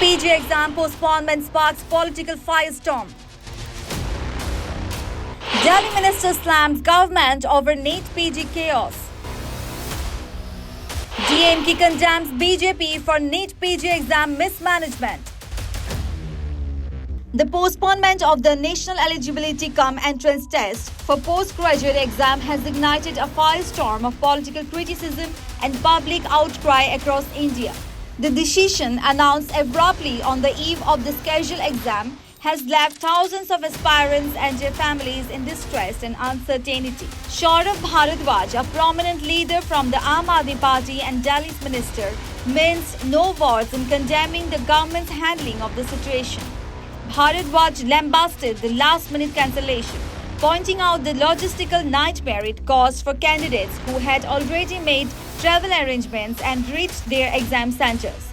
PG exam postponement sparks political firestorm. Delhi minister slams government over NEET PG chaos. DMK condemns BJP for NEET PG exam mismanagement. The postponement of the National Eligibility Cum Entrance Test for postgraduate exam has ignited a firestorm of political criticism and public outcry across India. The decision, announced abruptly on the eve of the scheduled exam, has left thousands of aspirants and their families in distress and uncertainty. Saurabh Bharadwaj, a prominent leader from the Aam Aadmi Party and Delhi's minister, minced no words in condemning the government's handling of the situation. Bharadwaj lambasted the last-minute cancellation, pointing out the logistical nightmare it caused for candidates who had already made travel arrangements and reached their exam centers.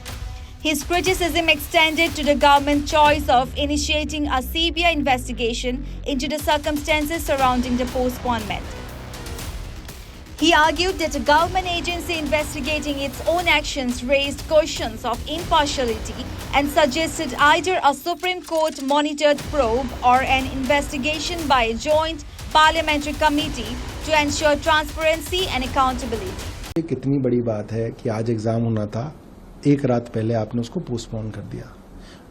His criticism extended to the government's choice of initiating a CBI investigation into the circumstances surrounding the postponement. He argued that a government agency investigating its own actions raised questions of impartiality and suggested either a Supreme Court monitored probe or an investigation by a joint parliamentary committee to ensure transparency and accountability. ये कितनी बड़ी बात है कि आज exam होना था, एक रात पहले आपने उसको पोस्टपोन कर दिया।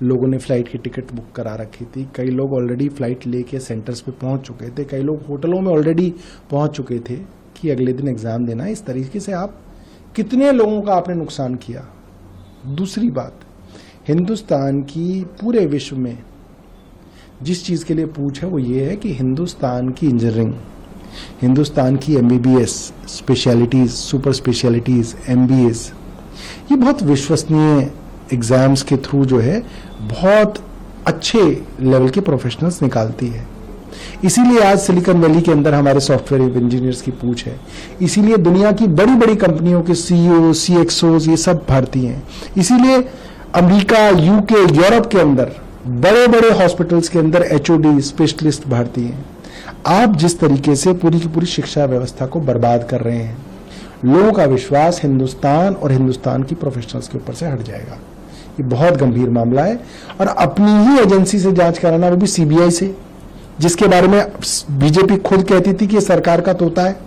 लोगों ने फ्लाइट की टिकट बुक करा रखी थी, कई लोग ऑलरेडी फ्लाइट लेके सेंटर्स पे पहुंच चुके थे, कई लोग होटलों में ऑलरेडी पहुंच चुके थे कि अगले दिन एग्जाम देना। इस तरीके से आप कितने लोगों का आपने नुकसान किया। दूसरी बात, हिंदुस्तान की पूरे विश्व में जिस चीज के लिए पूछ है वो ये है कि हिंदुस्तान की इंजीनियरिंग, हिंदुस्तान की MBBS specialities, super specialities, MBAs, ये बहुत विश्वसनीय एग्जाम्स के थ्रू जो है बहुत अच्छे लेवल के प्रोफेशनल्स निकालती है। इसीलिए आज सिलिकॉन वैली के अंदर हमारे सॉफ्टवेयर इंजीनियर्स की पूछ है। इसीलिए दुनिया की बड़ी बड़ी कंपनियों के CEO, CXOs ये सब भारतीय हैं। इसीलिए अमेरिका, UK, यूरोप के अंदर बड़े बड़े हॉस्पिटल्स के अंदर HOD स्पेशलिस्ट भारतीय हैं। आप जिस तरीके से पूरी की पूरी शिक्षा व्यवस्था को बर्बाद कर रहे हैं, लोगों का विश्वास हिंदुस्तान और हिंदुस्तान की प्रोफेशनल्स के ऊपर से हट जाएगा। ये बहुत गंभीर मामला है और अपनी ही एजेंसी से जांच कराना, वो भी CBI से, जिसके बारे में बीजेपी खुद कहती थी कि ये सरकार का तोता है,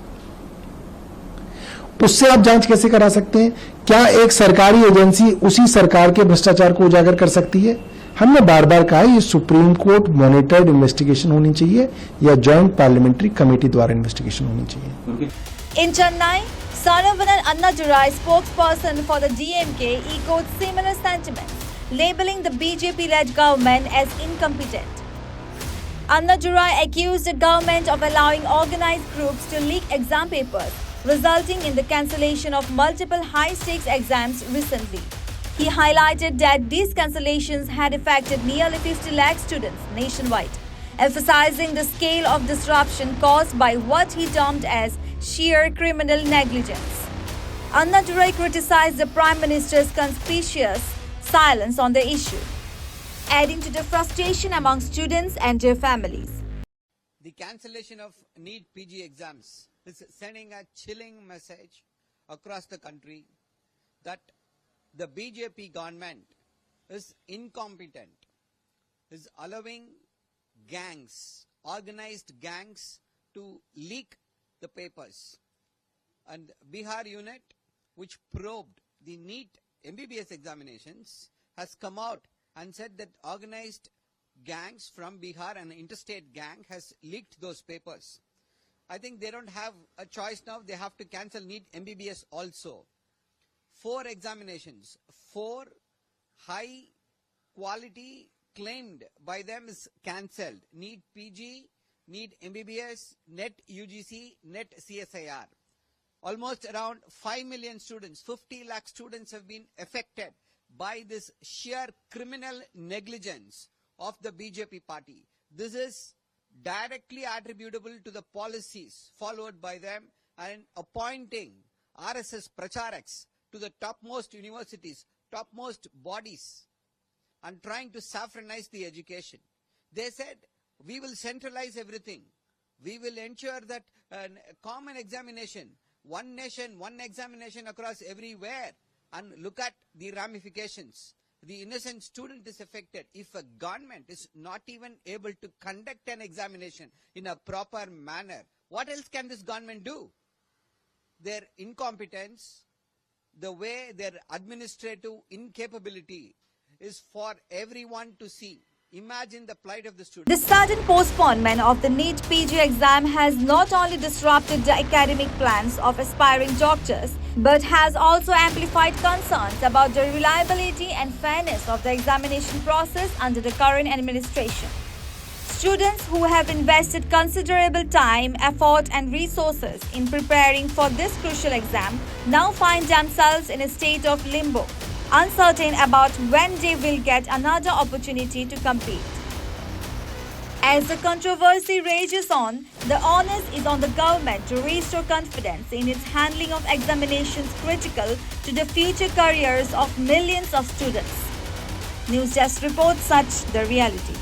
उससे आप जांच कैसे करा सकते हैं? क्या एक सरकारी एजेंसी उसी सरकार के भ्रष्टाचार को उजागर कर सकती है? हमने बार बार कहा ये सुप्रीम कोर्ट मॉनिटर्ड इन्वेस्टिगेशन होनी चाहिए या जॉइंट पार्लियामेंट्री कमेटी द्वारा इन्वेस्टिगेशन होनी चाहिए। In Chennai, Saravanan Annadurai, spokesperson for the DMK, echoed similar sentiments, labeling the BJP-led government as incompetent. Annadurai accused the government of allowing organized groups to leak exam papers, resulting in the cancellation of multiple high-stakes exams recently. He highlighted that these cancellations had affected nearly 50 lakh students nationwide, emphasizing the scale of disruption caused by what he termed as sheer criminal negligence. Annadurai criticized the Prime Minister's conspicuous silence on the issue, adding to the frustration among students and their families. The cancellation of NEET PG exams is sending a chilling message across the country that the BJP government is incompetent, is allowing gangs, organized gangs, to leak the papers. And Bihar unit, which probed the NEET MBBS examinations, has come out and said that organized gangs from Bihar, an interstate gang, has leaked those papers. I think they don't have a choice now. They have to cancel NEET MBBS also. 4 examinations, 4 high quality claimed by them is cancelled. NEET PG, NEET MBBS, NET UGC, NET CSIR. Almost around 5 million students, 50 lakh students have been affected by this sheer criminal negligence of the BJP party. This is directly attributable to the policies followed by them and appointing RSS Pracharaks to the topmost universities, topmost bodies, and trying to saffronize the education. They said, we will centralize everything. We will ensure that common examination, one nation, one examination across everywhere, and look at the ramifications. the innocent student is affected. If a government is not even able to conduct an examination in a proper manner, what else can this government do? Their incompetence, the way their administrative incapability is for everyone to see. Imagine the plight of the student. The sudden postponement of the NEET PG exam has not only disrupted the academic plans of aspiring doctors, but has also amplified concerns about the reliability and fairness of the examination process under the current administration. Students who have invested considerable time, effort and resources in preparing for this crucial exam now find themselves in a state of limbo, uncertain about when they will get another opportunity to compete. As the controversy rages on, the onus is on the government to restore confidence in its handling of examinations critical to the future careers of millions of students. News Desk reports such the reality.